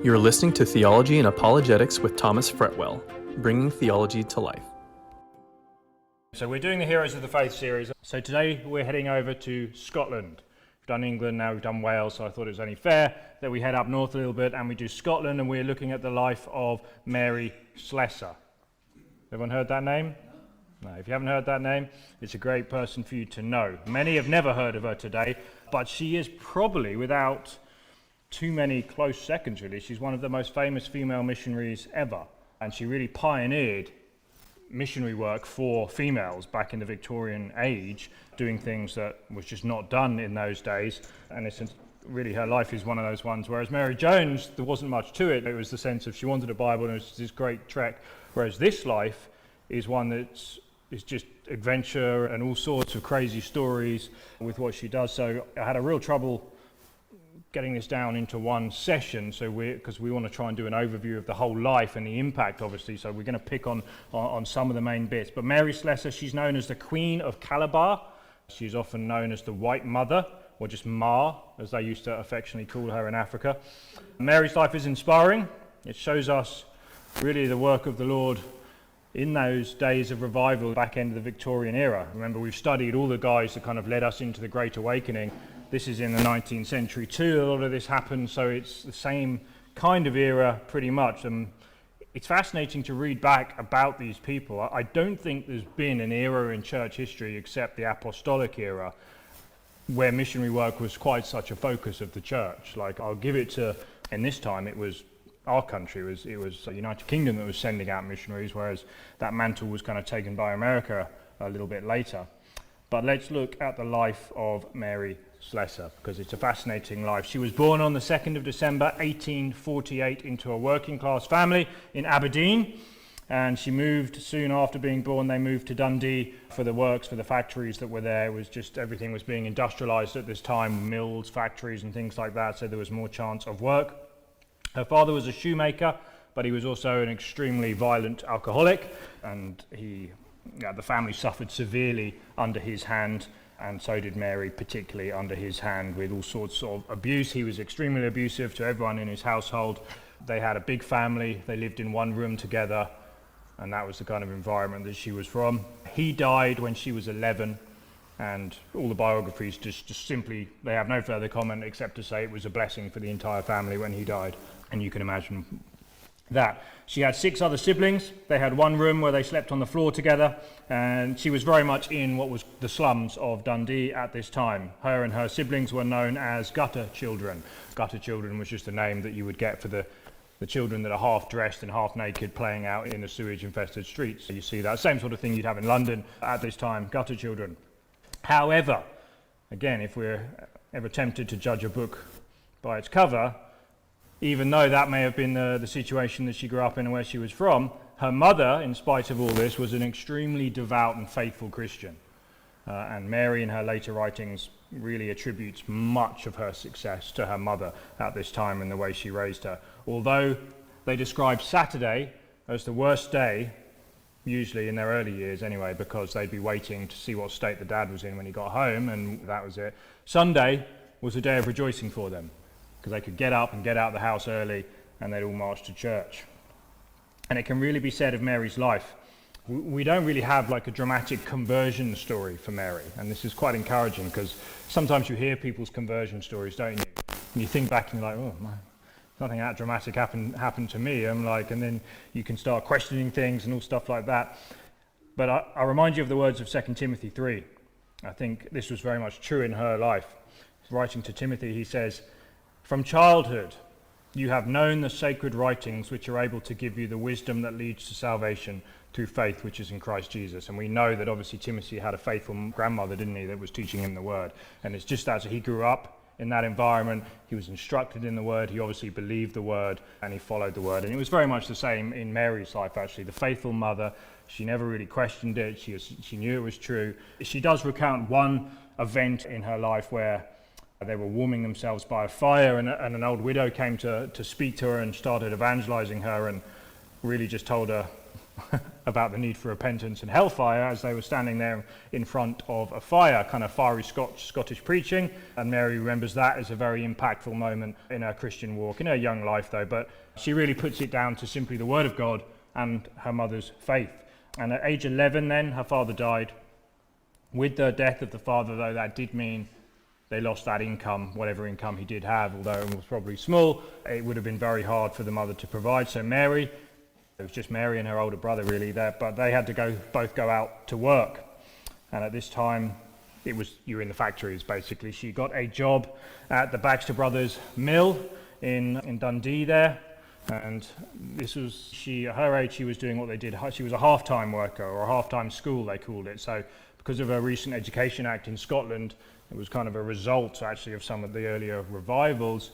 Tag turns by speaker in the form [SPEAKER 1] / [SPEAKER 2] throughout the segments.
[SPEAKER 1] You're listening to Theology and Apologetics with Thomas Fretwell, bringing theology to life.
[SPEAKER 2] So we're doing the Heroes of the Faith series. So today we're heading over to Scotland. We've done England, now we've done Wales, so I thought it was only fair that we head up north a little bit and we do Scotland, and we're looking at the life of Mary Slessor. Everyone heard that name? No, if you haven't heard that name, it's a great person for you to know. Many have never heard of her today, but she is probably, without too many close seconds really, she's one of the most famous female missionaries ever. And she really pioneered missionary work for females back in the Victorian age, doing things that was just not done in those days. And it's really, her life is one of those ones. Whereas Mary Jones, there wasn't much to it. It was the sense of she wanted a Bible and it was this great trek. Whereas this life is one that's just adventure and all sorts of crazy stories with what she does. So I had a real trouble getting this down into one session, so because we want to try and do an overview of the whole life and the impact, obviously, so we're going to pick on some of the main bits. But Mary Slessor, she's known as the Queen of Calabar. She's often known as the White Mother, or just Ma, as they used to affectionately call her in Africa. Mary's life is inspiring. It shows us really the work of the Lord in those days of revival, back end of the Victorian era. Remember, we've studied all the guys that kind of led us into the Great Awakening. This is in the 19th century too. A lot of this happened, so it's the same kind of era pretty much. It's fascinating to read back about these people. I don't think there's been an era in church history except the Apostolic era where missionary work was quite such a focus of the church. Like, I'll give it to, in this time it was our country, it was the United Kingdom that was sending out missionaries, whereas that mantle was kind of taken by America a little bit later. But let's look at the life of Mary Slessor, because it's a fascinating life. She was born on the 2nd of December 1848 into a working class family in Aberdeen, and she moved soon after being born. They moved to Dundee for the works, for the factories that were there. It was just, everything was being industrialized at this time, mills, factories and things like that, so there was more chance of work. Her father was a shoemaker, but he was also an extremely violent alcoholic, and the family suffered severely under his hand, and so did Mary, particularly under his hand, with all sorts of abuse. He was extremely abusive to everyone in his household. They had a big family. They lived in one room together, and that was the kind of environment that she was from. He died when she was 11, and all the biographies just simply, they have no further comment except to say it was a blessing for the entire family when he died. And you can imagine that. She had 6 other siblings. They had one room where they slept on the floor together, and she was very much in what was the slums of Dundee at this time. Her and her siblings were known as gutter children. Gutter children was just a name that you would get for the children that are half dressed and half naked playing out in the sewage infested streets. So you see that same sort of thing you'd have in London at this time, gutter children. However, again, if we're ever tempted to judge a book by its cover, even though that may have been the situation that she grew up in and where she was from, her mother, in spite of all this, was an extremely devout and faithful Christian. And Mary, in her later writings, really attributes much of her success to her mother at this time and the way she raised her. Although they describe Saturday as the worst day, usually in their early years anyway, because they'd be waiting to see what state the dad was in when he got home, and that was it. Sunday was a day of rejoicing for them, because they could get up and get out of the house early and they'd all march to church. And it can really be said of Mary's life, we don't really have like a dramatic conversion story for Mary, and this is quite encouraging because sometimes you hear people's conversion stories, don't you? And you think back and you're like, oh my, nothing that dramatic happened to me. And then you can start questioning things and all stuff like that. But I remind you of the words of 2 Timothy 3. I think this was very much true in her life. Writing to Timothy, he says, "From childhood, you have known the sacred writings which are able to give you the wisdom that leads to salvation through faith which is in Christ Jesus." And we know that obviously Timothy had a faithful grandmother, didn't he, that was teaching him the word. And it's just as he grew up in that environment, he was instructed in the word, he obviously believed the word, and he followed the word. And it was very much the same in Mary's life, actually. The faithful mother, she never really questioned it, she knew it was true. She does recount one event in her life where they were warming themselves by a fire, and an old widow came to speak to her and started evangelizing her, and really just told her about the need for repentance and hellfire as they were standing there in front of a fire, kind of fiery Scottish preaching. And Mary remembers that as a very impactful moment in her Christian walk, in her young life though, but she really puts it down to simply the Word of God and her mother's faith. And at age 11 then, her father died. With the death of the father though, that did mean they lost that income, whatever income he did have, although it was probably small. It would have been very hard for the mother to provide. So Mary, it was just Mary and her older brother really there, but they had to both go out to work. And at this time, it was you in the factories basically. She got a job at the Baxter Brothers mill in Dundee there. And this was, at her age, she was doing what they did. She was a half-time worker, or a half-time school, they called it. So because of a recent Education Act in Scotland, it was kind of a result actually of some of the earlier revivals.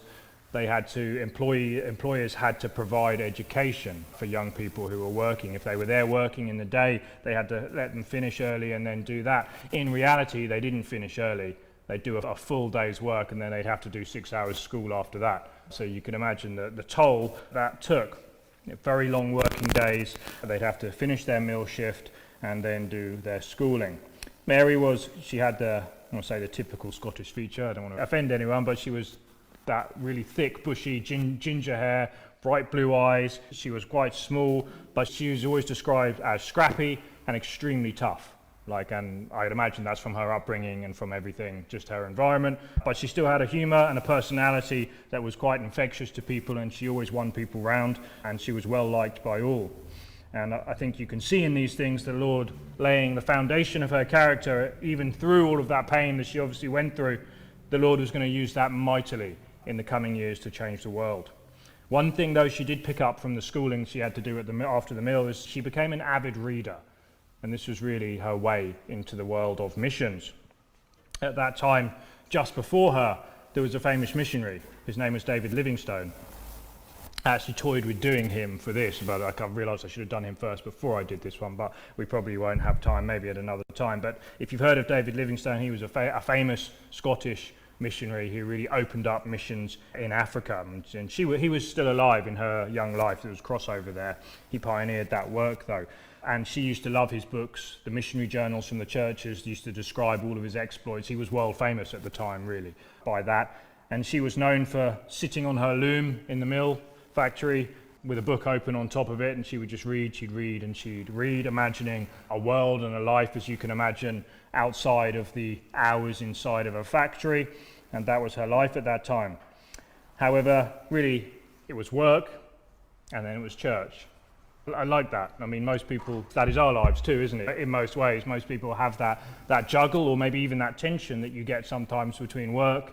[SPEAKER 2] They had to, employers had to provide education for young people who were working. If they were there working in the day, they had to let them finish early and then do that. In reality, they didn't finish early. They'd do a full day's work and then they'd have to do 6 hours school after that. So you can imagine the toll that took. Very long working days. They'd have to finish their meal shift and then do their schooling. Mary she had I want to say the typical Scottish feature. I don't want to offend anyone, but she was that really thick, bushy, ginger hair, bright blue eyes. She was quite small, but she was always described as scrappy and extremely tough. And I'd imagine that's from her upbringing and from everything, just her environment. But she still had a humour and a personality that was quite infectious to people, and she always won people round, and she was well liked by all. And I think you can see in these things the Lord laying the foundation of her character, even through all of that pain that she obviously went through. The Lord was going to use that mightily in the coming years to change the world. One thing, though, she did pick up from the schooling she had to do after the mill is she became an avid reader. And this was really her way into the world of missions. At that time, just before her, there was a famous missionary. His name was David Livingstone. I actually toyed with doing him for this, but I realised I should have done him first before I did this one, but we probably won't have time, maybe at another time. But if you've heard of David Livingstone, he was a famous Scottish missionary who really opened up missions in Africa. And he was still alive in her young life. There was crossover there. He pioneered that work, though. And she used to love his books. The missionary journals from the churches used to describe all of his exploits. He was world famous at the time, really, by that. And she was known for sitting on her loom in the mill factory with a book open on top of it, and she would just read, she'd read, imagining a world and a life as you can imagine outside of the hours inside of a factory, and that was her life at that time. However, really, it was work, and then it was church. I like that. I mean, most people, that is our lives too, isn't it? In most ways, most people have that juggle, or maybe even that tension that you get sometimes between work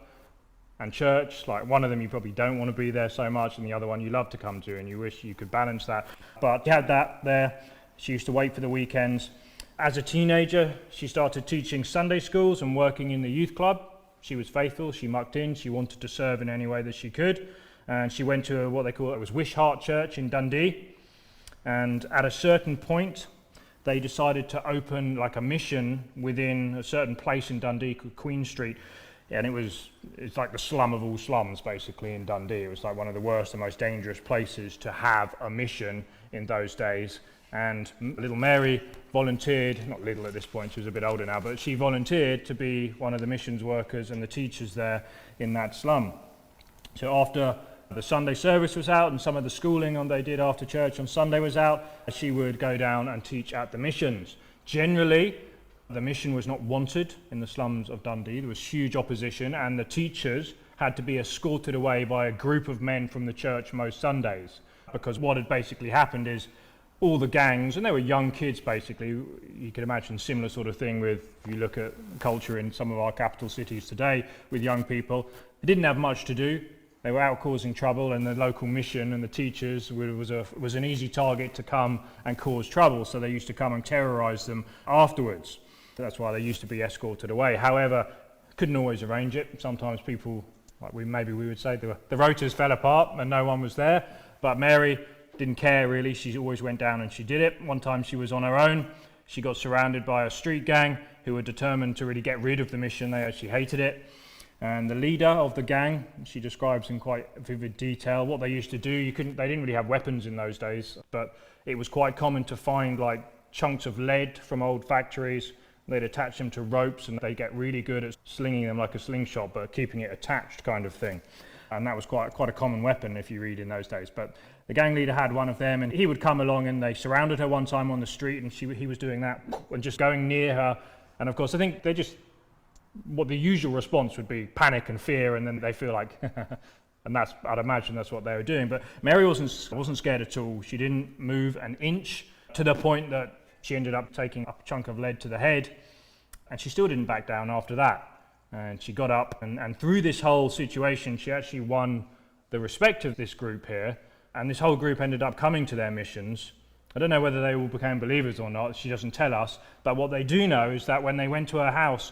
[SPEAKER 2] and church. Like one of them you probably don't want to be there so much, and the other one you love to come to, and you wish you could balance that. But she had that there. She used to wait for the weekends. As a teenager, she started teaching Sunday schools and working in the youth club. She was faithful, she mucked in, she wanted to serve in any way that she could. And she went to what they call, it was Wishart Church in Dundee. And at a certain point, they decided to open like a mission within a certain place in Dundee called Queen Street. And it's like the slum of all slums, basically, in Dundee. It was like one of the worst and most dangerous places to have a mission in those days. And little Mary volunteered, not little at this point, she was a bit older now, but she volunteered to be one of the missions workers and the teachers there in that slum. So after the Sunday service was out and some of the schooling they did after church on Sunday was out, she would go down and teach at the missions. Generally, the mission was not wanted in the slums of Dundee. There was huge opposition, and the teachers had to be escorted away by a group of men from the church most Sundays. Because what had basically happened is all the gangs, and they were young kids basically, you can imagine similar sort of thing with, if you look at culture in some of our capital cities today with young people, they didn't have much to do. They were out causing trouble, and the local mission and the teachers was an easy target to come and cause trouble, so they used to come and terrorise them afterwards. That's why they used to be escorted away. However, couldn't always arrange it. Sometimes people, maybe we would say, the rotas fell apart and no one was there. But Mary didn't care really. She always went down and she did it. One time she was on her own. She got surrounded by a street gang who were determined to really get rid of the mission. They actually hated it. And the leader of the gang, she describes in quite vivid detail what they used to do. They didn't really have weapons in those days, but it was quite common to find like chunks of lead from old factories. They'd attach them to ropes, and they get really good at slinging them like a slingshot, but keeping it attached kind of thing. And that was quite a common weapon if you read in those days. But the gang leader had one of them, and he would come along, and they surrounded her one time on the street, and he was doing that and just going near her. And of course, I think what the usual response would be panic and fear, and then they feel like, and I'd imagine that's what they were doing. But Mary wasn't scared at all. She didn't move an inch, to the point that she ended up taking a chunk of lead to the head, and she still didn't back down after that. And she got up, and through this whole situation, she actually won the respect of this group here, and this whole group ended up coming to their missions. I don't know whether they all became believers or not, she doesn't tell us, but what they do know is that when they went to her house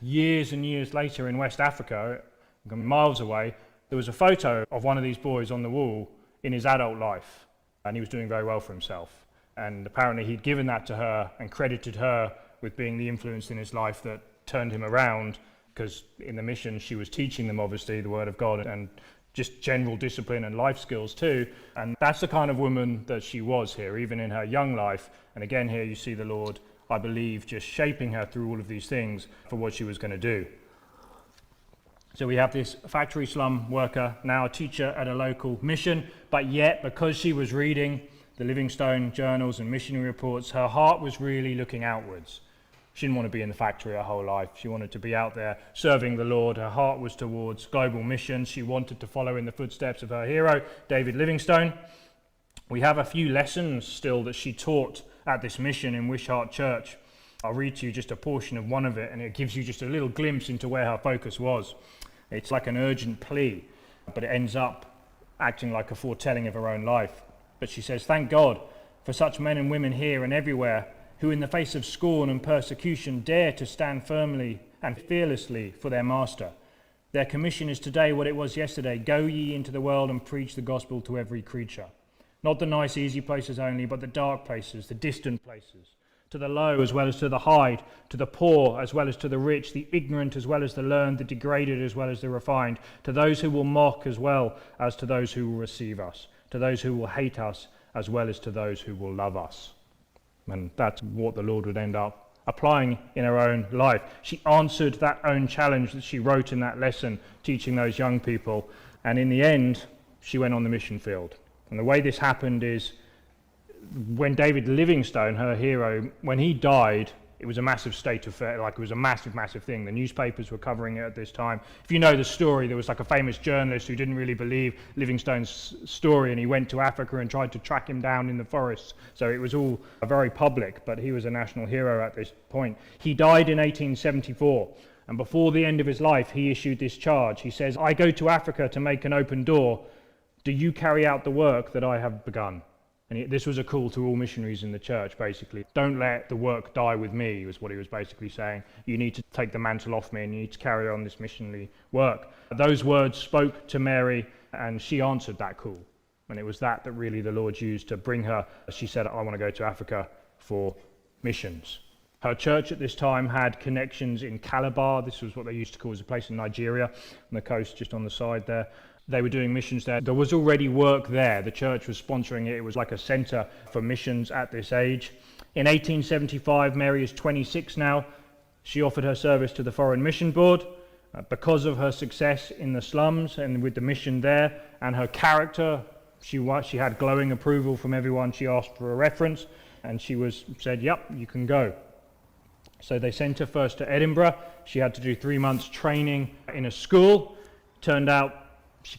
[SPEAKER 2] years and years later in West Africa, miles away, there was a photo of one of these boys on the wall in his adult life, and he was doing very well for himself. And apparently he'd given that to her and credited her with being the influence in his life that turned him around, because in the mission she was teaching them obviously the Word of God and just general discipline and life skills too. And that's the kind of woman that she was here, even in her young life. And again here you see the Lord, I believe, just shaping her through all of these things for what she was going to do. So we have this factory slum worker, now a teacher at a local mission, but yet because she was reading the Livingstone journals and missionary reports, her heart was really looking outwards. She didn't want to be in the factory her whole life. She wanted to be out there serving the Lord. Her heart was towards global missions. She wanted to follow in the footsteps of her hero, David Livingstone. We have a few lessons still that she taught at this mission in Wishart Church. I'll read to you just a portion of one of it, and it gives you just a little glimpse into where her focus was. It's like an urgent plea, but it ends up acting like a foretelling of her own life. But she says, "Thank God for such men and women here and everywhere who in the face of scorn and persecution dare to stand firmly and fearlessly for their master. Their commission is today what it was yesterday. Go ye into the world and preach the gospel to every creature. Not the nice easy places only, but the dark places, the distant places. To the low as well as to the high, to the poor as well as to the rich, the ignorant as well as the learned, the degraded as well as the refined, to those who will mock as well as to those who will receive us, to those who will hate us as well as to those who will love us." And that's what the Lord would end up applying in her own life. She answered that own challenge that she wrote in that lesson, teaching those young people. And in the end, she went on the mission field. And the way this happened is when David Livingstone, her hero, when he died, it was a massive state of affair, like it was a massive, massive thing. The newspapers were covering it at this time. If you know the story, there was like a famous journalist who didn't really believe Livingstone's story, and he went to Africa and tried to track him down in the forests. So it was all very public, but he was a national hero at this point. He died in 1874, and before the end of his life, he issued this charge. He says, "I go to Africa to make an open door. Do you carry out the work that I have begun?" And this was a call to all missionaries in the church, basically. Don't let the work die with me, was what he was basically saying. You need to take the mantle off me, and you need to carry on this missionary work. Those words spoke to Mary, and she answered that call. And it was that really the Lord used to bring her. She said, "I want to go to Africa for missions." Her church at this time had connections in Calabar. This was what they used to call as a place in Nigeria, on the coast just on the side there. They were doing missions there. There was already work there. The church was sponsoring it. It was like a centre for missions at this age. In 1875, Mary is 26 now. She offered her service to the Foreign Mission Board. Because of her success in the slums and with the mission there, and her character, she had glowing approval from everyone. She asked for a reference, and she said, "Yep, you can go." So they sent her first to Edinburgh. She had to do 3 months training in a school. Turned out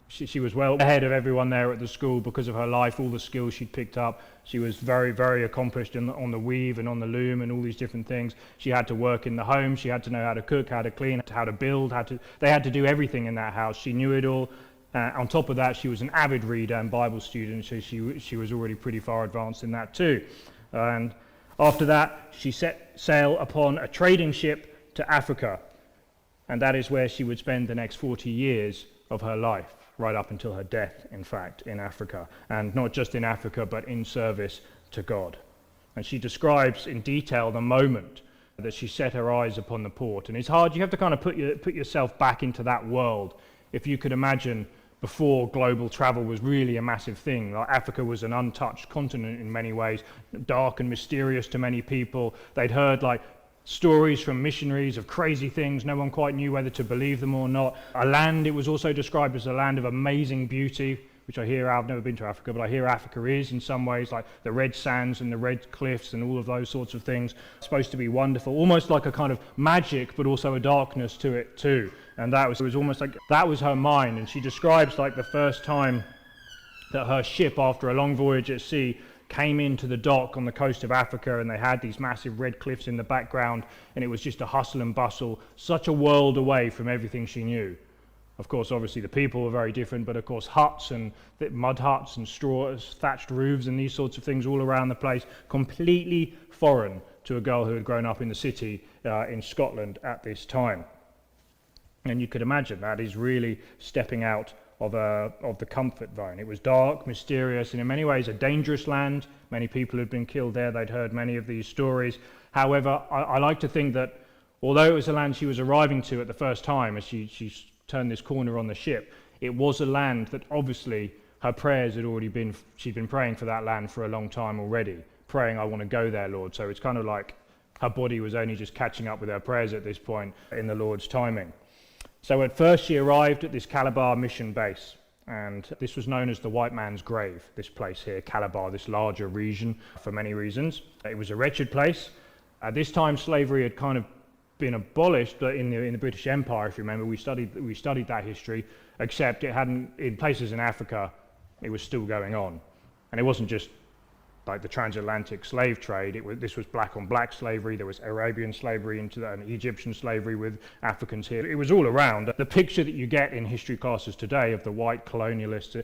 [SPEAKER 2] she was well ahead of everyone there at the school because of her life, all the skills she'd picked up. She was very, very accomplished on the weave and on the loom and all these different things. She had to work in the home. She had to know how to cook, how to clean, how to build. They had to do everything in that house. She knew it all. On top of that, she was an avid reader and Bible student, so she was already pretty far advanced in that too. And after that, she set sail upon a trading ship to Africa. And that is where she would spend the next 40 years of her life, right up until her death, in fact, in Africa. And not just in Africa, but in service to God. And she describes in detail the moment that she set her eyes upon the port. And it's hard, you have to kind of put yourself back into that world. If you could imagine before global travel was really a massive thing. Like Africa was an untouched continent in many ways, dark and mysterious to many people. They'd heard like stories from missionaries of crazy things. No one quite knew whether to believe them or not. A land, it was also described as a land of amazing beauty, which I hear, I've never been to Africa, but I hear Africa is in some ways, like the red sands and the red cliffs and all of those sorts of things. It's supposed to be wonderful, almost like a kind of magic, but also a darkness to it too. And it was almost like, that was her mind. And she describes like the first time that her ship, after a long voyage at sea, came into the dock on the coast of Africa, and they had these massive red cliffs in the background, and it was just a hustle and bustle, such a world away from everything she knew. Of course, obviously the people were very different, but of course huts and mud huts and straw, thatched roofs and these sorts of things all around the place, completely foreign to a girl who had grown up in the city in Scotland at this time. And you could imagine that is really stepping out of the comfort zone. It was dark, mysterious, and in many ways a dangerous land. Many people had been killed there. They'd heard many of these stories. However, I like to think that although it was a land she was arriving to at the first time as she turned this corner on the ship, it was a land that obviously her prayers had already been, she'd been praying for that land for a long time already, praying, I want to go there, Lord. So it's kind of like her body was only just catching up with her prayers at this point in the Lord's timing. So at first she arrived at this Calabar mission base, and this was known as the white man's grave, this place here, Calabar, this larger region, for many reasons. It was a wretched place. At this time slavery had kind of been abolished in the British Empire, if you remember. We studied that history, except it hadn't, in places in Africa, it was still going on. And it wasn't just like the transatlantic slave trade. This was black on black slavery. There was Arabian slavery and Egyptian slavery with Africans here. It was all around. The picture that you get in history classes today of the white colonialists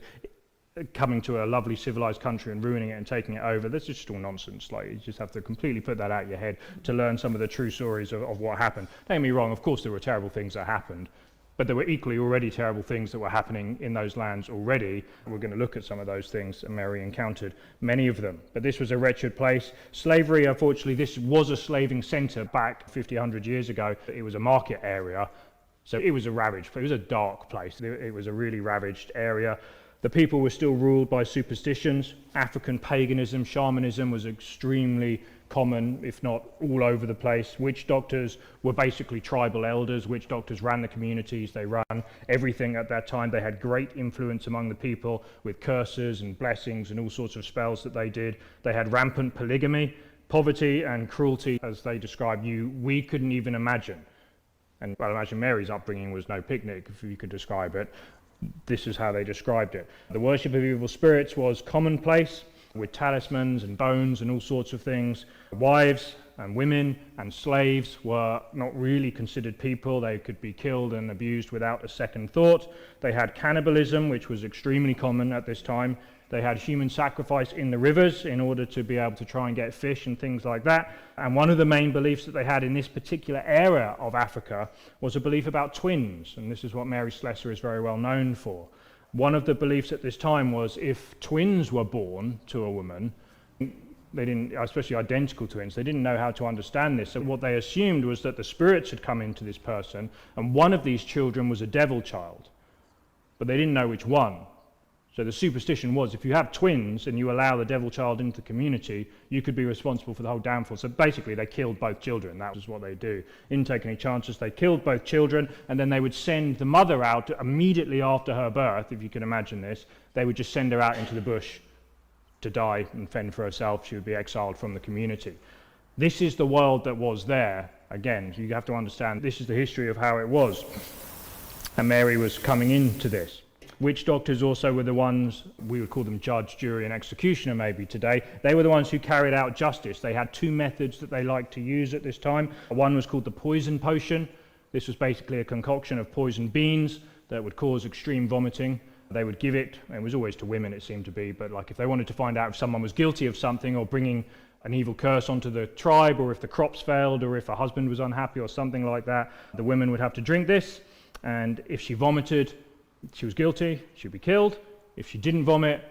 [SPEAKER 2] coming to a lovely civilized country and ruining it and taking it over, that's just all nonsense. Like, you just have to completely put that out of your head to learn some of the true stories of what happened. Don't get me wrong, of course there were terrible things that happened, but there were equally already terrible things that were happening in those lands already. We're going to look at some of those things, and Mary encountered many of them. But this was a wretched place. Slavery, unfortunately, this was a slaving centre back 50, 100 years ago. It was a market area, so it was a ravaged place. It was a dark place. It was a really ravaged area. The people were still ruled by superstitions. African paganism, shamanism was extremely common, if not all over the place. Witch doctors were basically tribal elders. Witch doctors ran the communities, they ran everything at that time. They had great influence among the people with curses and blessings and all sorts of spells that they did. They had rampant polygamy, poverty and cruelty, as they described we couldn't even imagine. And I imagine Mary's upbringing was no picnic, if you could describe it. This is how they described it. The worship of evil spirits was commonplace, with talismans and bones and all sorts of things. Wives and women and slaves were not really considered people. They could be killed and abused without a second thought. They had cannibalism, which was extremely common at this time. They had human sacrifice in the rivers in order to be able to try and get fish and things like that. And one of the main beliefs that they had in this particular area of Africa was a belief about twins. And this is what Mary Slessor is very well known for. One of the beliefs at this time was if twins were born to a woman, they didn't, especially identical twins, they didn't know how to understand this. So what they assumed was that the spirits had come into this person, and one of these children was a devil child. But they didn't know which one. So the superstition was if you have twins and you allow the devil child into the community, you could be responsible for the whole downfall. So basically they killed both children. That was what they do. Didn't take any chances. They killed both children, and then they would send the mother out immediately after her birth, if you can imagine this. They would just send her out into the bush to die and fend for herself. She would be exiled from the community. This is the world that was there. Again, you have to understand this is the history of how it was. And Mary was coming into this. Witch doctors also were the ones, we would call them judge, jury and executioner maybe today. They were the ones who carried out justice. They had two methods that they liked to use at this time. One was called the poison potion. This was basically a concoction of poisoned beans that would cause extreme vomiting. They would give it was always to women it seemed to be, but like if they wanted to find out if someone was guilty of something or bringing an evil curse onto the tribe, or if the crops failed, or if a husband was unhappy or something like that, the women would have to drink this, and if she vomited, she was guilty, she'd be killed. If she didn't vomit,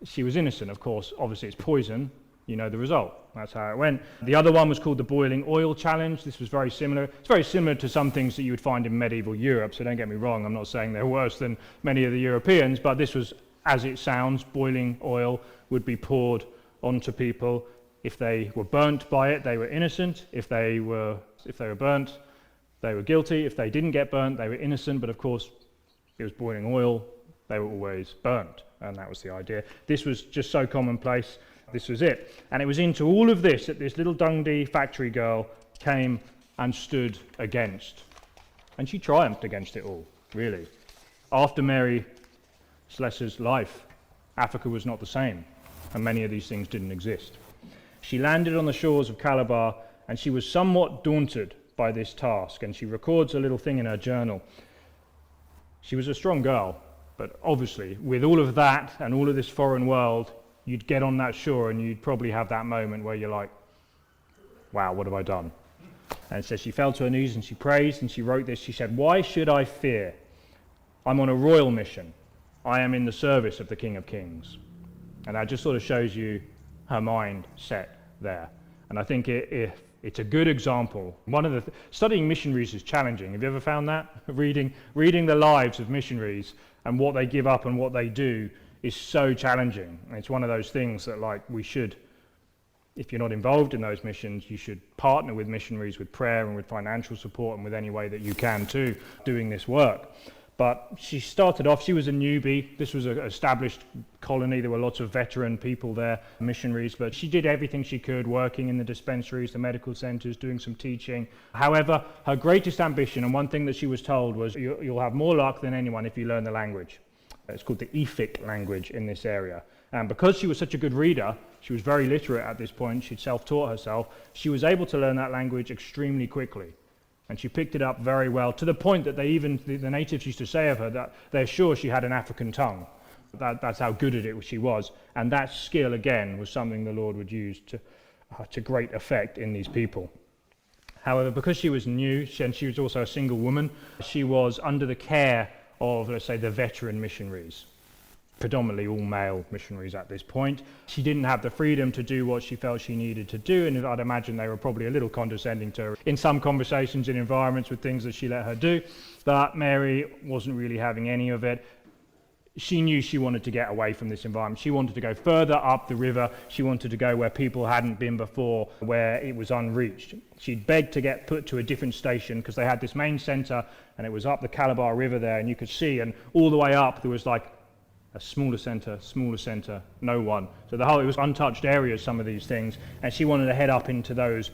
[SPEAKER 2] she was innocent, of course. Obviously it's poison. you know the result. That's how it went. The other one was called the boiling oil challenge. This was very similar. It's very similar to some things that you would find in medieval Europe, so don't get me wrong, I'm not saying they're worse than many of the Europeans, but this was, as it sounds, boiling oil would be poured onto people. If they were burnt by it, they were innocent. If they were burnt, they were guilty. If they didn't get burnt, they were innocent, but of course, it was boiling oil, they were always burnt, and that was the idea. This was just so commonplace. This was it. And it was into all of this that this little Dundee factory girl came and stood against. And she triumphed against it all, really. After Mary Slessor's life, Africa was not the same, and many of these things didn't exist. She landed on the shores of Calabar, and she was somewhat daunted by this task, and she records a little thing in her journal. She was a strong girl, but obviously, with all of that and all of this foreign world, you'd get on that shore and you'd probably have that moment where you're like, wow, what have I done? And so she fell to her knees and she praised and she wrote this. She said, "Why should I fear? I'm on a royal mission. I am in the service of the King of Kings." And that just sort of shows you her mind set there. And I think it's a good example. Studying missionaries is challenging. Have you ever found that? Reading the lives of missionaries and what they give up and what they do is so challenging. And it's one of those things that, like, we should, if you're not involved in those missions, you should partner with missionaries with prayer and with financial support and with any way that you can too, doing this work. But she started off, she was a newbie. This was an established colony. There were lots of veteran people there, missionaries, but she did everything she could, working in the dispensaries, the medical centers, doing some teaching. However, her greatest ambition, and one thing that she was told, was you'll have more luck than anyone if you learn the language. It's called the Efik language in this area. And because she was such a good reader, she was very literate at this point, she'd self-taught herself, she was able to learn that language extremely quickly. And she picked it up very well, to the point that the natives used to say of her that they're sure she had an African tongue. That's how good at it she was. And that skill, again, was something the Lord would use to great effect in these people. However, because she was new, and she was also a single woman, she was under the care of, let's say, the veteran missionaries, predominantly all male missionaries at this point. She didn't have the freedom to do what she felt she needed to do, and I'd imagine they were probably a little condescending to her in some conversations in environments with things that she let her do, but Mary wasn't really having any of it. She knew she wanted to get away from this environment. She wanted to go further up the river. She wanted to go where people hadn't been before, where it was unreached. She'd begged to get put to a different station because they had this main centre and it was up the Calabar River there, and you could see, and all the way up there was like a smaller centre, no one. So it was untouched areas, some of these things, and she wanted to head up into those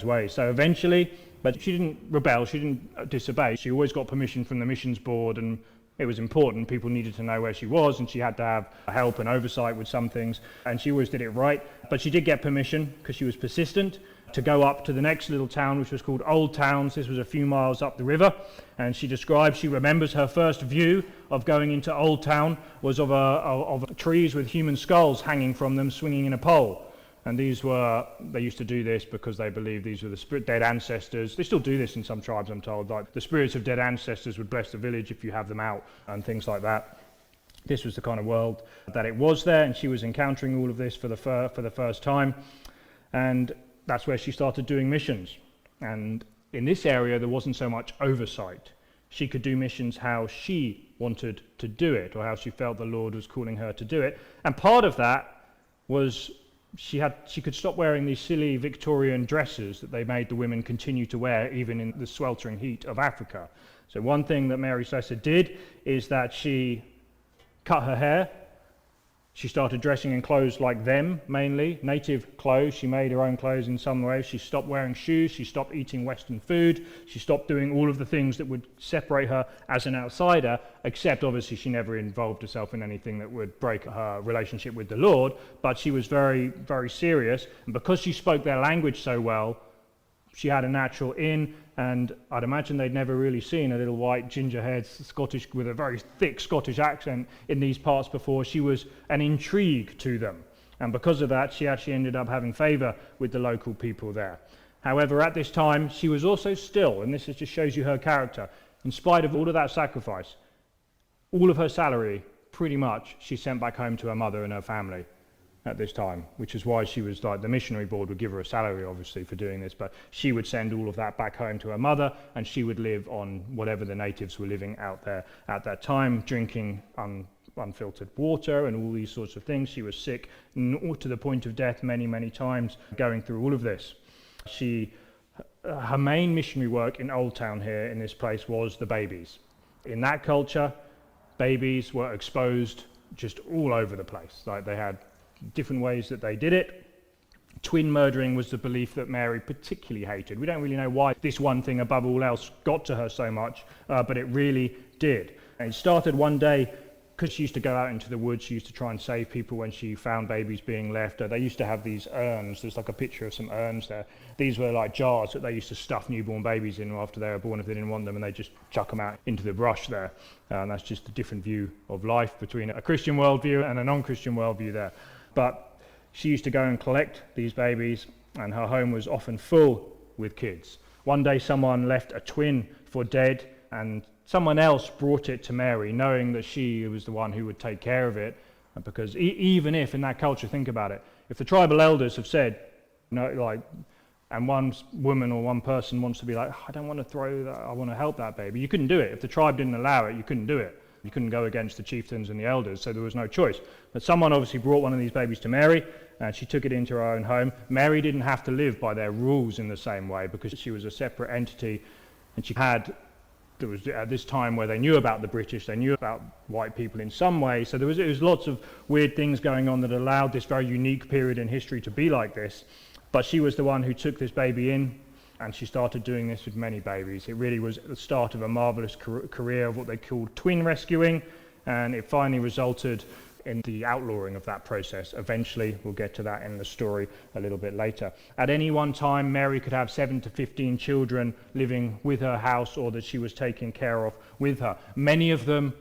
[SPEAKER 2] ways. So eventually, but she didn't rebel, she didn't disobey. She always got permission from the missions board, and it was important. People needed to know where she was, and she had to have help and oversight with some things, and she always did it right. But she did get permission, because she was persistent, to go up to the next little town, which was called Old Towns. This was a few miles up the river, and she remembers her first view of going into Old Town was of trees with human skulls hanging from them, swinging in a pole. And they used to do this because they believed these were the dead ancestors. They still do this in some tribes, I'm told. Like the spirits of dead ancestors would bless the village if you have them out and things like that. This was the kind of world that it was there, and she was encountering all of this for the first time. And that's where she started doing missions. And in this area, there wasn't so much oversight. She could do missions how she wanted to do it, or how she felt the Lord was calling her to do it. And part of that was she could stop wearing these silly Victorian dresses that they made the women continue to wear even in the sweltering heat of Africa. So one thing that Mary Slessor did is that she cut her hair. She started dressing in clothes like them, mainly native clothes. She made her own clothes in some ways. She stopped wearing shoes. She stopped eating Western food. She stopped doing all of the things that would separate her as an outsider, except obviously she never involved herself in anything that would break her relationship with the Lord. But she was very, very serious. And because she spoke their language so well, she had a natural in, and I'd imagine they'd never really seen a little white ginger-haired Scottish with a very thick Scottish accent in these parts before. She was an intrigue to them, and because of that, she actually ended up having favour with the local people there. However, at this time, she was also still, and this just shows you her character, in spite of all of that sacrifice, all of her salary, pretty much, she sent back home to her mother and her family. at this time, which is why she was like, the missionary board would give her a salary obviously for doing this, but she would send all of that back home to her mother, and she would live on whatever the natives were living out there at that time, drinking unfiltered water and all these sorts of things. She was sick to the point of death many times going through all of this. Her main missionary work in Old Town here in this place was the babies. In that culture, babies were exposed just all over the place. Like, they had different ways that they did it. Twin murdering was the belief that Mary particularly hated. We don't really know why this one thing above all else got to her so much, but it really did. And it started one day because she used to go out into the woods. She used to try and save people when she found babies being left. They used to have these urns. There's like a picture of some urns there. These were like jars that they used to stuff newborn babies in after they were born if they didn't want them, and they just chuck them out into the brush there. And that's just a different view of life between a Christian worldview and a non-Christian worldview there. But she used to go and collect these babies, and her home was often full with kids. One day someone left a twin for dead, and someone else brought it to Mary, knowing that she was the one who would take care of it. Because even if in that culture, think about it, if the tribal elders have said, no, like, and one woman or one person wants to be like, I don't want to throw that, I want to help that baby, you couldn't do it. If the tribe didn't allow it, you couldn't do it. You couldn't go against the chieftains and the elders, so there was no choice. But someone obviously brought one of these babies to Mary, and she took it into her own home. Mary didn't have to live by their rules in the same way, because she was a separate entity, and there was at this time where they knew about the British, they knew about white people in some way, so there was lots of weird things going on that allowed this very unique period in history to be like this. But she was the one who took this baby in, and she started doing this with many babies. It really was the start of a marvelous career of what they called twin rescuing, and it finally resulted in the outlawing of that process. Eventually, we'll get to that in the story a little bit later. At any one time, Mary could have 7 to 15 children living with her house, or that she was taking care of with her. Many of them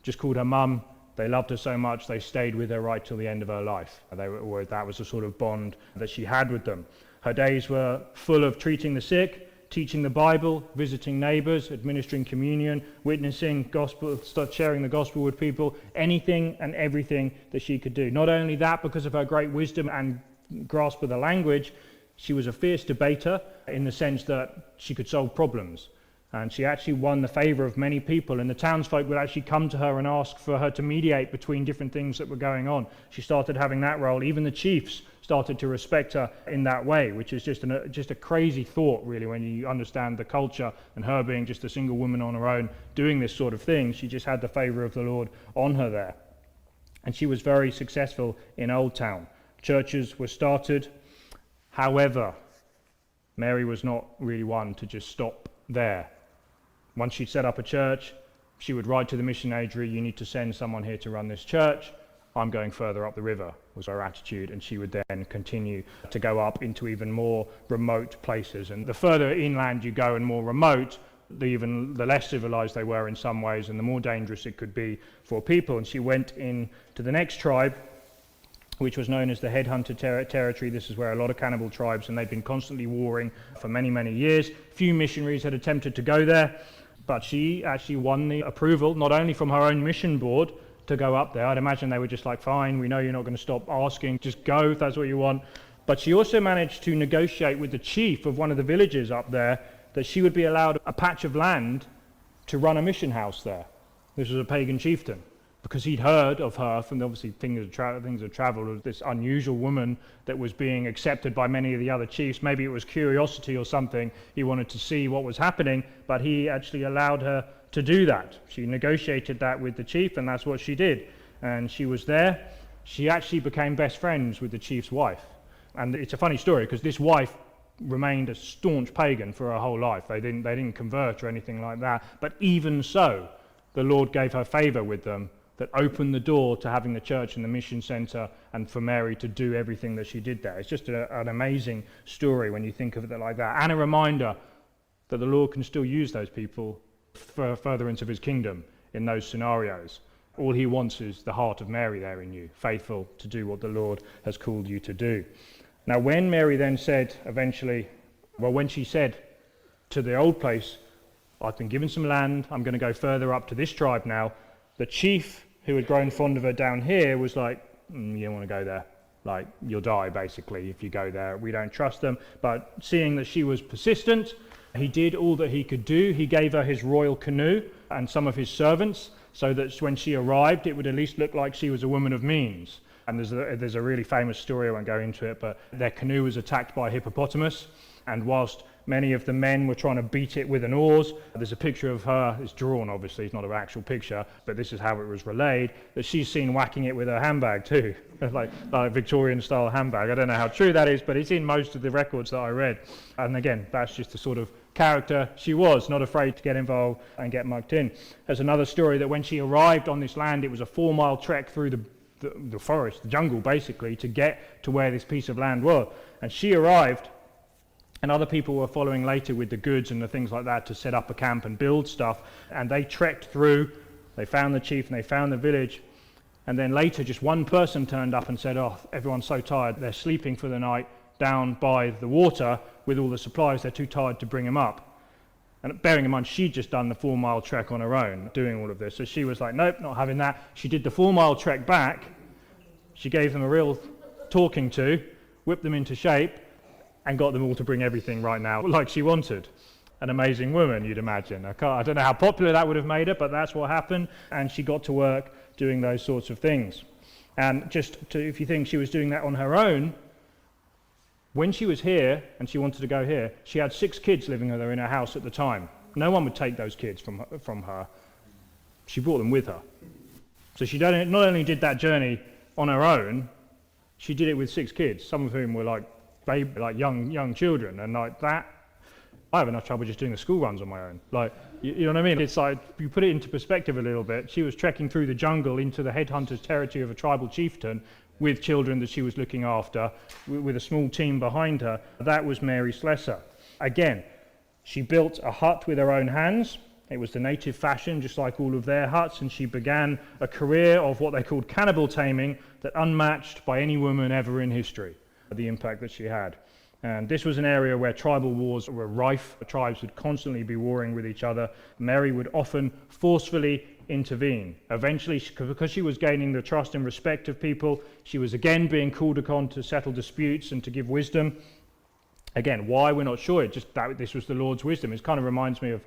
[SPEAKER 2] just called her mum. They loved her so much, they stayed with her right till the end of her life. That was a sort of bond that she had with them. Her days were full of treating the sick, teaching the Bible, visiting neighbors, administering communion, witnessing gospel, sharing the gospel with people, anything and everything that she could do. Not only that, because of her great wisdom and grasp of the language, she was a fierce debater in the sense that she could solve problems. And she actually won the favor of many people, and the townsfolk would actually come to her and ask for her to mediate between different things that were going on. She started having that role. Even the chiefs started to respect her in that way, which is just a crazy thought, really, when you understand the culture, and her being just a single woman on her own doing this sort of thing. She just had the favor of the Lord on her there. And she was very successful in Old Town. Churches were started. However, Mary was not really one to just stop there. Once she'd set up a church, she would write to the missionary, you need to send someone here to run this church. I'm going further up the river, was her attitude, and she would then continue to go up into even more remote places. And the further inland you go and more remote, the less civilized they were in some ways, and the more dangerous it could be for people. And she went in to the next tribe, which was known as the Headhunter territory. This is where a lot of cannibal tribes, and they'd been constantly warring for many years. Few missionaries had attempted to go there, but she actually won the approval, not only from her own mission board, to go up there. I'd imagine they were just like, fine, we know you're not going to stop asking, just go if that's what you want. But she also managed to negotiate with the chief of one of the villages up there that she would be allowed a patch of land to run a mission house there. This was a pagan chieftain, because he'd heard of her from obviously things of travel, of this unusual woman that was being accepted by many of the other chiefs. Maybe it was curiosity or something. He wanted to see what was happening, but he actually allowed her to do that. She negotiated that with the chief, and that's what she did. And she was there. She actually became best friends with the chief's wife. And it's a funny story, because this wife remained a staunch pagan for her whole life. They didn't convert or anything like that. But even so, the Lord gave her favor with them that opened the door to having the church and the mission center, and for Mary to do everything that she did there. It's just an amazing story when you think of it like that, and a reminder that the Lord can still use those people for furtherance of his kingdom in those scenarios. All he wants is the heart of Mary there in you, faithful to do what the Lord has called you to do. Now, when Mary then said when she said to the old place, I've been given some land, I'm going to go further up to this tribe now, the chief who had grown fond of her down here was like, you don't want to go there. like, you'll die basically if you go there. We don't trust them. But seeing that she was persistent, he did all that he could do. He gave her his royal canoe and some of his servants, so that when she arrived, it would at least look like she was a woman of means. And there's a really famous story, I won't go into it, but their canoe was attacked by a hippopotamus, and whilst many of the men were trying to beat it with an oars, there's a picture of her, it's drawn obviously, it's not an actual picture, but this is how it was relayed, that she's seen whacking it with her handbag too, like Victorian style handbag. I don't know how true that is, but it's in most of the records that I read. And again, that's just the sort of character she was, not afraid to get involved and get mucked in. There's another story that when she arrived on this land, it was a 4-mile trek through the forest, the jungle basically, to get to where this piece of land was. And she arrived, and other people were following later with the goods and the things like that to set up a camp and build stuff. And they trekked through, they found the chief and they found the village. And then later just one person turned up and said, oh, everyone's so tired, they're sleeping for the night down by the water with all the supplies, they're too tired to bring them up. And bearing in mind, she'd just done the 4-mile trek on her own, doing all of this. So she was like, nope, not having that. She did the 4-mile trek back. She gave them a real talking to, whipped them into shape, and got them all to bring everything right now like she wanted. An amazing woman, you'd imagine. I don't know how popular that would have made her, but that's what happened, and she got to work doing those sorts of things. And if you think she was doing that on her own, when she was here and she wanted to go here, she had 6 kids living with her in her house at the time. No one would take those kids from her. She brought them with her. So she not only did that journey on her own, she did it with 6 kids, some of whom were like young children, and like that, I have enough trouble just doing the school runs on my own. Like, you know what I mean? It's like, you put it into perspective a little bit. She was trekking through the jungle into the headhunter's territory of a tribal chieftain with children that she was looking after, with a small team behind her. That was Mary Slessor. Again, she built a hut with her own hands. It was the native fashion, just like all of their huts, and she began a career of what they called cannibal taming that unmatched by any woman ever in history, the impact that she had. And this was an area where tribal wars were rife. The tribes would constantly be warring with each other. Mary would often forcefully intervene. Eventually, because she was gaining the trust and respect of people, she was again being called upon to settle disputes and to give wisdom. Again, why, we're not sure. It just that this was the Lord's wisdom. It kind of reminds me of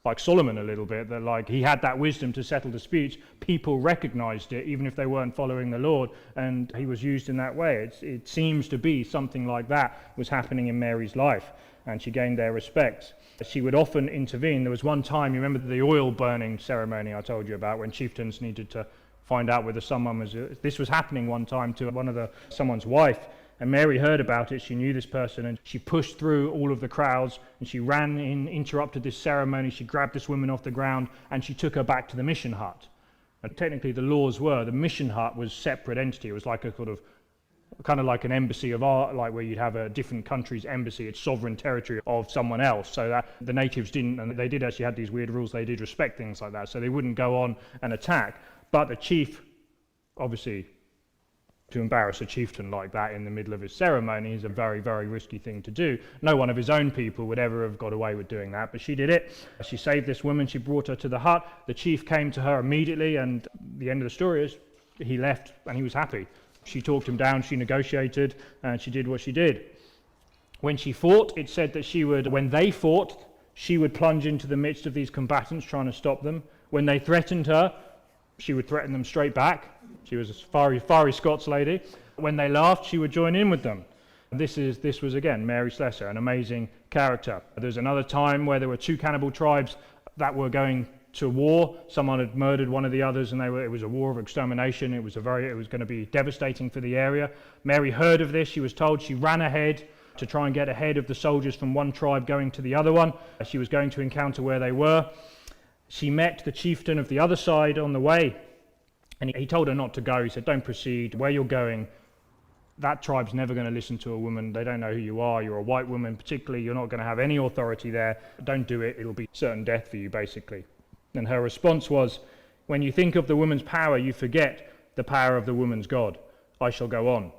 [SPEAKER 2] like Solomon a little bit, that like he had that wisdom to settle disputes. People recognized it, even if they weren't following the Lord, and he was used in that way. It seems to be something like that was happening in Mary's life, and she gained their respect. She would often intervene. There was one time, you remember the oil burning ceremony I told you about, when chieftains needed to find out whether someone was... This was happening one time to someone's wife, and Mary heard about it. She knew this person, and she pushed through all of the crowds, and she ran in, interrupted this ceremony. She grabbed this woman off the ground, and she took her back to the mission hut. And technically the laws were, the mission hut was a separate entity. It was like a kind of like an embassy of art, like where you'd have a different country's embassy. It's sovereign territory of someone else. So that the natives didn't, and they did actually have these weird rules. They did respect things like that, so they wouldn't go on and attack. But the chief, obviously, to embarrass a chieftain like that in the middle of his ceremony is a very, very risky thing to do. No one of his own people would ever have got away with doing that, but she did it. She saved this woman, she brought her to the hut. The chief came to her immediately, and the end of the story is he left and he was happy. She talked him down, she negotiated, and she did what she did. When she fought, it said that when they fought, she would plunge into the midst of these combatants trying to stop them. When they threatened her, she would threaten them straight back. She was a fiery Scots lady. When they laughed, she would join in with them. This was again Mary Slessor, an amazing character. There's another time where there were 2 cannibal tribes that were going to war. Someone had murdered one of the others, and it was a war of extermination. It was going to be devastating for the area. Mary heard of this. She was told. She ran ahead to try and get ahead of the soldiers from one tribe going to the other one. She was going to encounter where they were. She met the chieftain of the other side on the way, and he told her not to go. He said, don't proceed. Where you're going, that tribe's never going to listen to a woman. They don't know who you are. You're a white woman particularly. You're not going to have any authority there. Don't do it. It'll be certain death for you, basically. And her response was, when you think of the woman's power, you forget the power of the woman's God. I shall go on.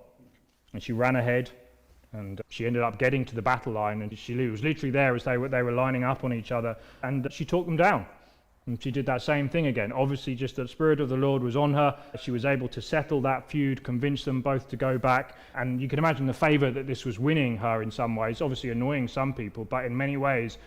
[SPEAKER 2] And she ran ahead, and she ended up getting to the battle line, and she was literally there as they were lining up on each other, and she talked them down. And she did that same thing again. Obviously, just the Spirit of the Lord was on her. She was able to settle that feud, convince them both to go back. And you can imagine the favor that this was winning her in some ways, obviously annoying some people, but in many ways,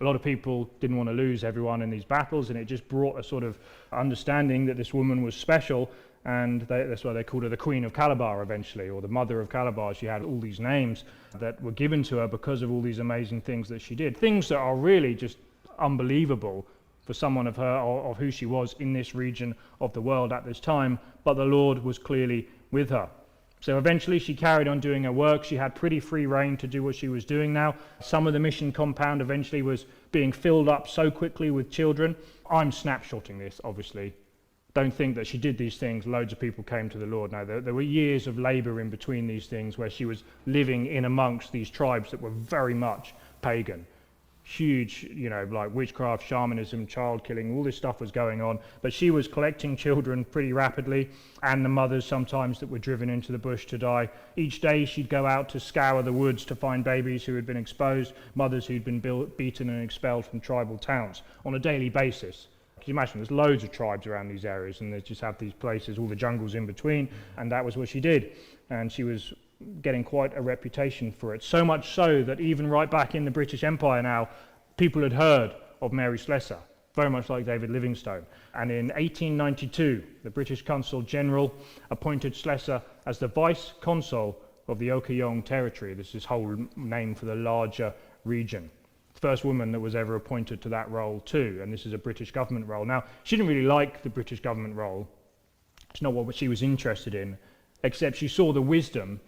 [SPEAKER 2] a lot of people didn't want to lose everyone in these battles, and it just brought a sort of understanding that this woman was special, and that's why they called her the Queen of Calabar eventually, or the Mother of Calabar. She had all these names that were given to her because of all these amazing things that she did, things that are really just unbelievable for someone of her, or of who she was in this region of the world at this time, but the Lord was clearly with her. So eventually she carried on doing her work. She had pretty free reign to do what she was doing now. Some of the mission compound eventually was being filled up so quickly with children. I'm snapshotting this, obviously. Don't think that she did these things, loads of people came to the Lord. No, there were years of labor in between these things where she was living in amongst these tribes that were very much pagan. Huge, like witchcraft, shamanism, child killing, all this stuff was going on. But she was collecting children pretty rapidly, and the mothers sometimes that were driven into the bush to die. Each day she'd go out to scour the woods to find babies who had been exposed, mothers who'd been beaten and expelled from tribal towns on a daily basis. Can you imagine? There's loads of tribes around these areas, and they just have these places, all the jungles in between, and that was what she did. And she was getting quite a reputation for it. So much so that even right back in the British Empire now, people had heard of Mary Slessor, very much like David Livingstone. And in 1892, the British Consul General appointed Slessor as the Vice Consul of the Okayong Territory. This is whole name for the larger region. First woman that was ever appointed to that role too, and this is a British government role. Now, she didn't really like the British government role. It's not what she was interested in, except she saw the wisdom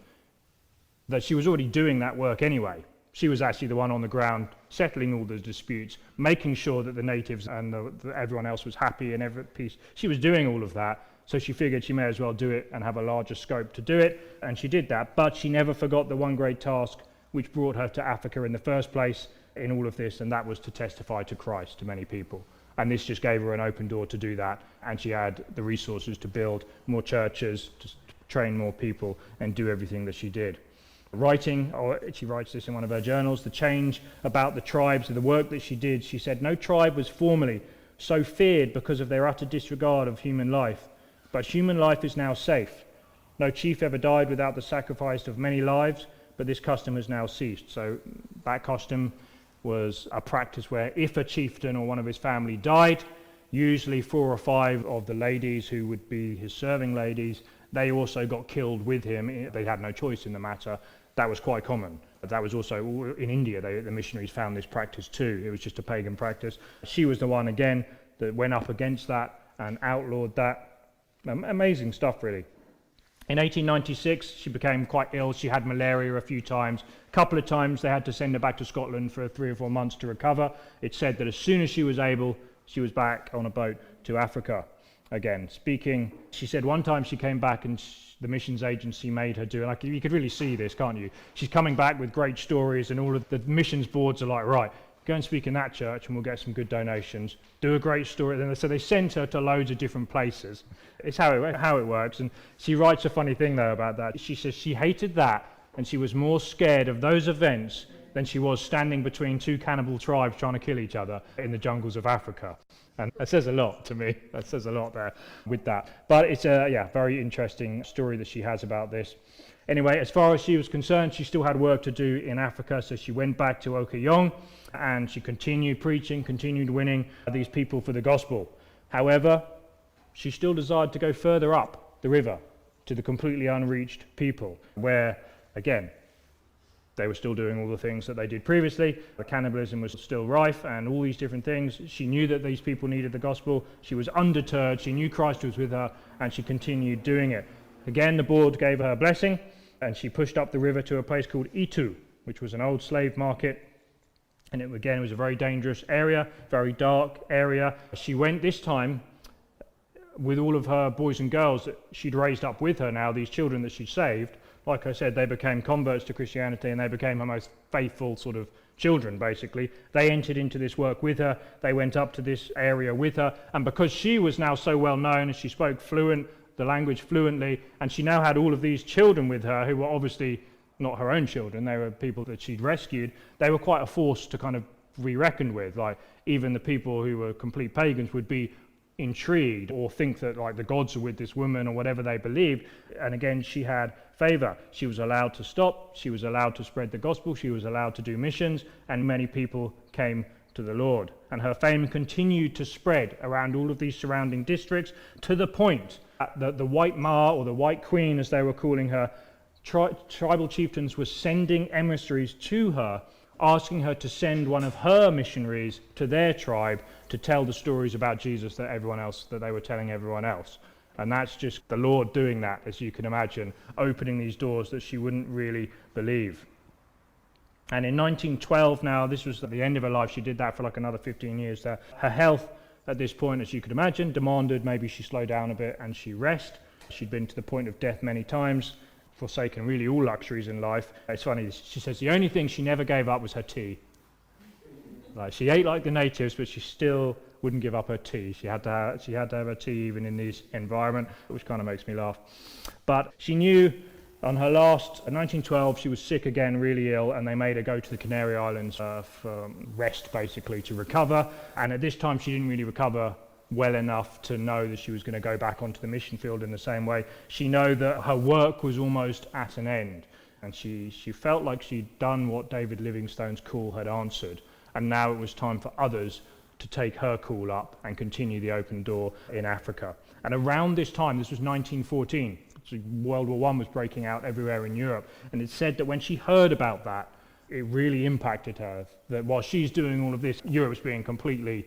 [SPEAKER 2] that she was already doing that work anyway. She was actually the one on the ground settling all the disputes, making sure that the natives and everyone else was happy and every piece. She was doing all of that, so she figured she may as well do it and have a larger scope to do it, and she did that. But she never forgot the one great task which brought her to Africa in the first place in all of this, and that was to testify to Christ to many people. And this just gave her an open door to do that, and she had the resources to build more churches, to train more people, and do everything that she did. Writing, or she writes this in one of her journals, the change about the tribes and the work that she did, she said, "No tribe was formerly so feared because of their utter disregard of human life, but human life is now safe. No chief ever died without the sacrifice of many lives, but this custom has now ceased." So that custom was a practice where if a chieftain or one of his family died, usually 4 or 5 of the ladies who would be his serving ladies, they also got killed with him. They had no choice in the matter. That was quite common. That was also in India. The missionaries found this practice too. It was just a pagan practice. She was the one again that went up against that and outlawed that. Amazing stuff, really. In 1896, she became quite ill. She had malaria a few times. A couple of times they had to send her back to Scotland for 3 or 4 months to recover. It said that as soon as she was able, she was back on a boat to Africa again. Speaking, she said one time she came back and the missions agency made her do, and you could really see this, can't you? She's coming back with great stories, and all of the missions boards are like, right, go and speak in that church and we'll get some good donations. Do a great story. So they sent her to loads of different places. It's how it works. And she writes a funny thing, though, about that. She says she hated that, and she was more scared of those events than she was standing between 2 cannibal tribes trying to kill each other in the jungles of Africa. And that says a lot to me. That says a lot there with that. But it's a very interesting story that she has about this. Anyway, as far as she was concerned, she still had work to do in Africa, so she went back to Okayong and she continued preaching, continued winning these people for the gospel. However, she still desired to go further up the river to the completely unreached people, where, again, they were still doing all the things that they did previously. The cannibalism was still rife and all these different things. She knew that these people needed the gospel. She was undeterred. She knew Christ was with her, and she continued doing it. Again, the board gave her a blessing, and she pushed up the river to a place called Itu, which was an old slave market. And it, again, was a very dangerous area, very dark area. She went this time with all of her boys and girls that she'd raised up with her now, these children that she'd saved. Like I said, they became converts to Christianity, and they became her most faithful sort of children, basically. They entered into this work with her. They went up to this area with her. And because she was now so well known, and she spoke the language fluently, and she now had all of these children with her who were obviously not her own children, they were people that she'd rescued, they were quite a force to kind of be reckoned with. Like, even the people who were complete pagans would be intrigued or think that like the gods are with this woman or whatever they believed. And again, she had favor. She was allowed to stop, she was allowed to spread the gospel, she was allowed to do missions, and many people came to the Lord. And her fame continued to spread around all of these surrounding districts, to the point that the White Ma, or the White Queen as they were calling her, tribal chieftains were sending emissaries to her, asking her to send one of her missionaries to their tribe to tell the stories about Jesus that they were telling everyone else. And that's just the Lord doing that, as you can imagine, opening these doors that she wouldn't really believe. And in 1912, now this was at the end of her life, she did that for like another 15 years. Her health at this point, as you could imagine, demanded maybe she slow down a bit and she rest. She'd been to the point of death many times, forsaken really all luxuries in life. It's funny, she says the only thing she never gave up was her tea. Like, she ate like the natives, but she still wouldn't give up her tea. She had to have her tea even in this environment, which kind of makes me laugh. But she knew on her last, in 1912, she was sick again, really ill, and they made her go to the Canary Islands for rest, basically, to recover. And at this time, she didn't really recover well enough to know that she was going to go back onto the mission field in the same way. She knew that her work was almost at an end, and she felt like she'd done what David Livingstone's call had answered, and now it was time for others to take her call up and continue the open door in Africa. And around this time, this was 1914, so World War I was breaking out everywhere in Europe, and it said that when she heard about that, it really impacted her, that while she's doing all of this, Europe's being completely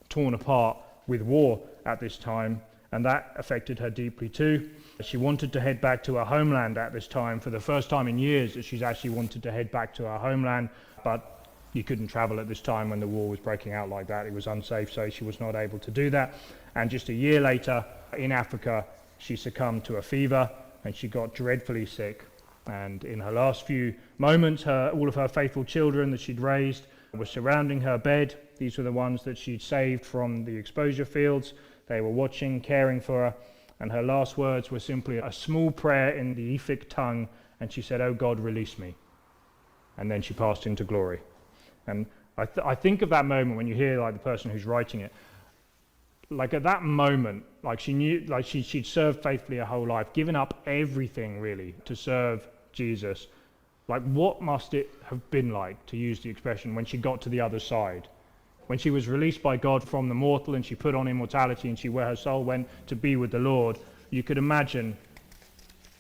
[SPEAKER 2] torn apart with war at this time, and that affected her deeply too. She wanted to head back to her homeland at this time. For the first time in years that she's actually wanted to head back to her homeland, but you couldn't travel at this time when the war was breaking out like that. It was unsafe, so she was not able to do that. And just a year later, in Africa, she succumbed to a fever and she got dreadfully sick. And in her last few moments, all of her faithful children that she'd raised were surrounding her bed. These were the ones that she'd saved from the exposure fields. They were watching, caring for her, and her last words were simply a small prayer in the Efik tongue, and she said, "Oh God, release me." And then she passed into glory. And I think of that moment when you hear like the person who's writing it, like at that moment, like she knew, like she'd served faithfully her whole life, given up everything really to serve Jesus. Like, what must it have been like, to use the expression, when she got to the other side? When she was released by God from the mortal and she put on immortality and where her soul went to be with the Lord, you could imagine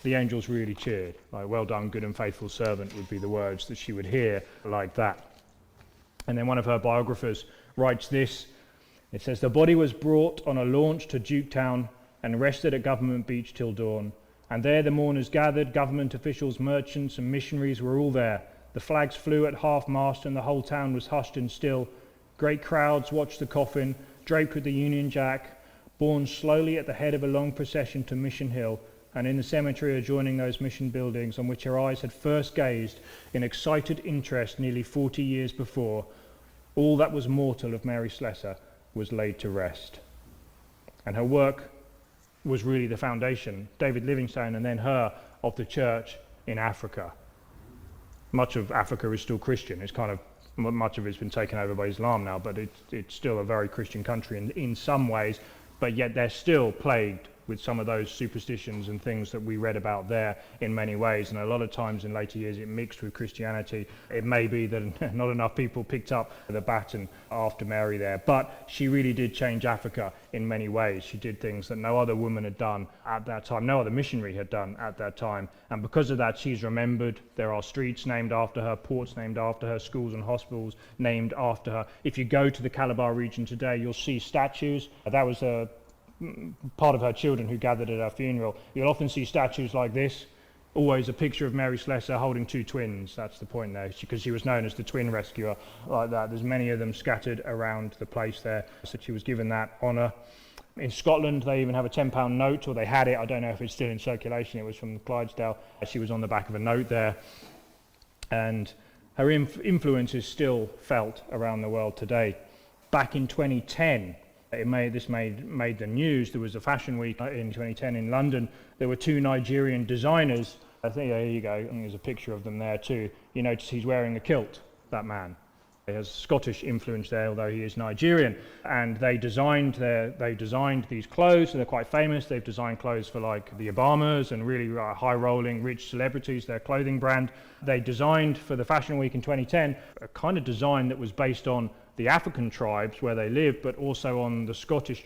[SPEAKER 2] the angels really cheered. Like, "Well done, good and faithful servant," would be the words that she would hear like that. And then one of her biographers writes this. It says, "The body was brought on a launch to Duketown and rested at Government Beach till dawn. And there the mourners gathered, government officials, merchants and missionaries were all there. The flags flew at half-mast and the whole town was hushed and still. Great crowds watched the coffin, draped with the Union Jack, borne slowly at the head of a long procession to Mission Hill, and in the cemetery adjoining those mission buildings on which her eyes had first gazed in excited interest nearly 40 years before, all that was mortal of Mary Slessor was laid to rest." And her work was really the foundation, David Livingstone and then her, of the church in Africa. Much of Africa is still Christian. It's kind of, much of it's been taken over by Islam now, but it's still a very Christian country in some ways, but yet they're still plagued with some of those superstitions and things that we read about there in many ways. And a lot of times in later years it mixed with Christianity. It may be that not enough people picked up the baton after Mary there, but she really did change Africa in many ways. She did things that no other woman had done at that time, no other missionary had done at that time. And because of that, she's remembered. There are streets named after her, ports named after her, schools and hospitals named after her. If you go to the Calabar region today, you'll see statues. That was a part of her children who gathered at her funeral. You'll often see statues like this, always a picture of Mary Slessor holding two twins. That's the point there, because she was known as the twin rescuer, like that. There's many of them scattered around the place there, so she was given that honour. In Scotland, they even have a £10 note, or they had it. I don't know if it's still in circulation. It was from Clydesdale. She was on the back of a note there, and her influence is still felt around the world today. Back in 2010, this made the news. There was a fashion week in 2010 in London. There were two Nigerian designers. I think, there you go, and there's a picture of them there too. You notice he's wearing a kilt, that man. He has Scottish influence there, although he is Nigerian. And they designed these clothes, so they're quite famous. They've designed clothes for like the Obamas and really high-rolling, rich celebrities, their clothing brand. They designed for the Fashion Week in 2010 a kind of design that was based on the African tribes where they lived, but also on the Scottish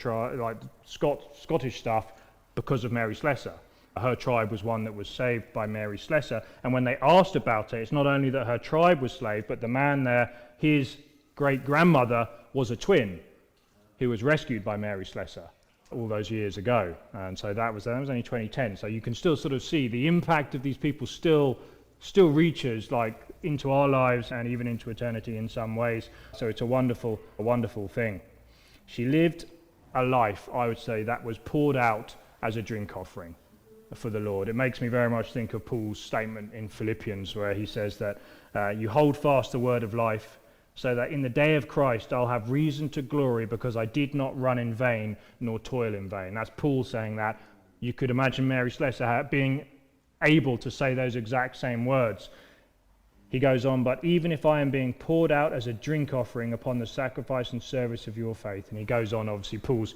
[SPEAKER 2] Scottish stuff because of Mary Slessor. Her tribe was one that was saved by Mary Slessor, and when they asked about it, it's not only that her tribe was saved, but the man there, his great-grandmother was a twin who was rescued by Mary Slessor all those years ago, and so that was only 2010. So you can still sort of see the impact of these people still reaches like into our lives and even into eternity in some ways. So it's a wonderful thing. She lived a life, I would say, that was poured out as a drink offering for the Lord. It makes me very much think of Paul's statement in Philippians where he says that you hold fast the word of life so that in the day of Christ I'll have reason to glory because I did not run in vain nor toil in vain. That's Paul saying that. You could imagine Mary Slessor being able to say those exact same words. He goes on, but even if I am being poured out as a drink offering upon the sacrifice and service of your faith. And he goes on, obviously Paul's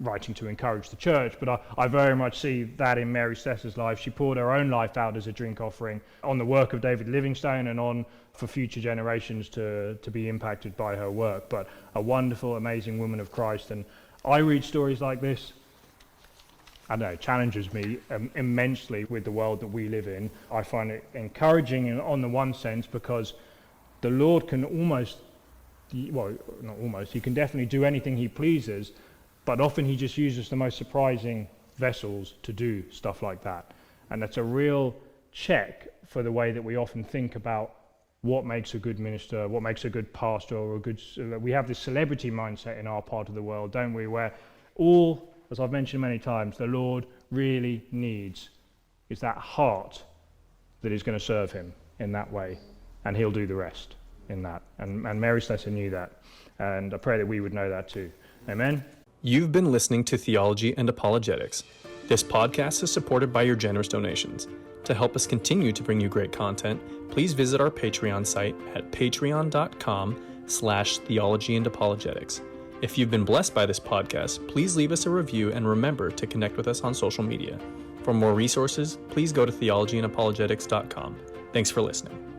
[SPEAKER 2] writing to encourage the church, but I very much see that in Mary Slessor's life. She poured her own life out as a drink offering on the work of David Livingstone and on for future generations to be impacted by her work. But a wonderful, amazing woman of Christ. And I read stories like this, I don't know, it challenges me immensely with the world that we live in. I find it encouraging on the one sense because the Lord can he can definitely do anything he pleases, but often he just uses the most surprising vessels to do stuff like that. And that's a real check for the way that we often think about what makes a good minister, what makes a good pastor, or we have this celebrity mindset in our part of the world, don't we, where all, as I've mentioned many times, the Lord really needs is that heart that is going to serve him in that way, and he'll do the rest in that. And Mary Slessor knew that, and I pray that we would know that too. Amen.
[SPEAKER 1] You've been listening to Theology and Apologetics. This podcast is supported by your generous donations. To help us continue to bring you great content, please visit our Patreon site at patreon.com/theologyandapologetics. If you've been blessed by this podcast, please leave us a review and remember to connect with us on social media. For more resources, please go to theologyandapologetics.com. Thanks for listening.